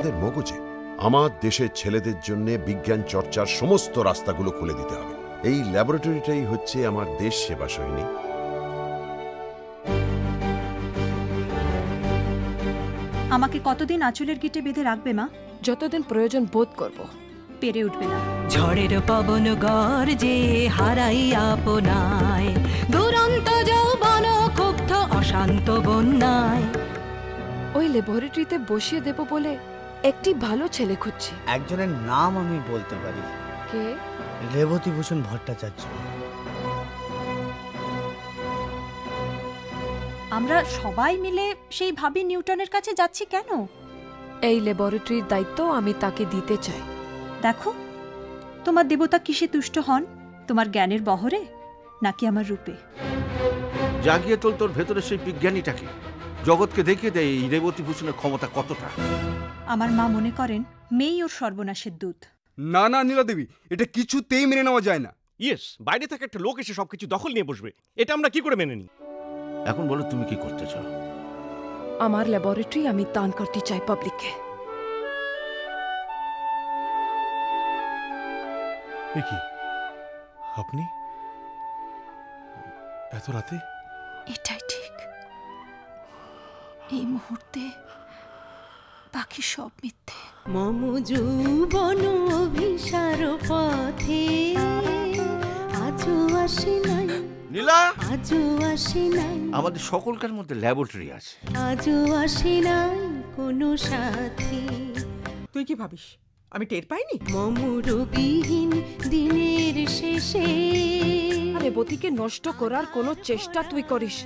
মগজে। আমার দেশের ছেলেদের জন্য বিজ্ঞান চর্চার সমস্ত রাস্তাগুলো খুলে দিতে হবে। এই ল্যাবরেটরিটাই হচ্ছে আমার দেশ সেবা সৈনিক। আমাকে কতদিন আঁচলের গিটে বেঁধে রাখবে মা? যতদিন প্রয়োজন বোধ করব। পেরে উঠবে না। ঝড়ের পবন গর্জে হারাই আপনায়, দুরন্ত যৌবন ক্ষুব্ধ অশান্ত বন্যায়। ওই ল্যাবরেটরিতে বসিয়ে দেব বলে একটি ভালো ছেলে খুঁজছি। একজনের নাম আমি বলতে পারি। কে? রেবতীভূষণ ভট্টাচার্য। আমরা সবাই মিলে সেই ভাবি নিউটনের কাছে যাচ্ছি কেন? এই ল্যাবরেটরির দায়িত্ব আমি তাকে দিতে চাই। দেখো, তোমার দেবতা কিসে তুষ্ট হন? তোমার জ্ঞানের বহরে নাকি আমার রূপে? জাগিয়ে তোল তোর ভেতরে সেই বিজ্ঞানীটাকে, জগৎকে দেখিয়ে দেয় এই রেবতীভূষণের ক্ষমতা কতটা। আমার মা মনে করেন মেয়েই ওর সর্বনাশের দূত। না না নীলা দেবী, এটা কিছুতেই মেনে নেওয়া যায় না। ইয়েস, বাইরে থেকে একটা লোক এসে সবকিছু দখল নিয়ে বসবে, এটা আমরা কি করে মেনে নিই? এখন বলো তুমি কি করতে চাও? আমার ল্যাবরেটরি আমি দান করতে চাই পাবলিককে। কি আপনি এত রাতে? এটাই ঠিক। এই মুহূর্তে বাকি সব মিথ্যে। মম যৌবন অভিসার পথে আজও আসে নাই, নীলা, আজও আসে নাই, আমাদের সকলকার মধ্যে ল্যাবরেটরি আছে। আজও আসে নাই কোনো সাথী। তুই কি ভাবিস আমি টের পাইনি? মমরবিহীন দিনের শেষে রেবতীকে নষ্ট করার কোনো চেষ্টা তুই করিস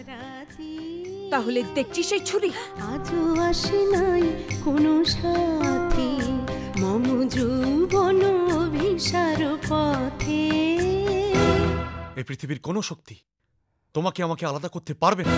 তাহলে দেখছি সেই ছুরি। আজও আসে নাই কোনো সাথী, মম যৌবন অভিসার পথে। এই পৃথিবীর কোনো শক্তি তোমাকে আমাকে আলাদা করতে পারবে না।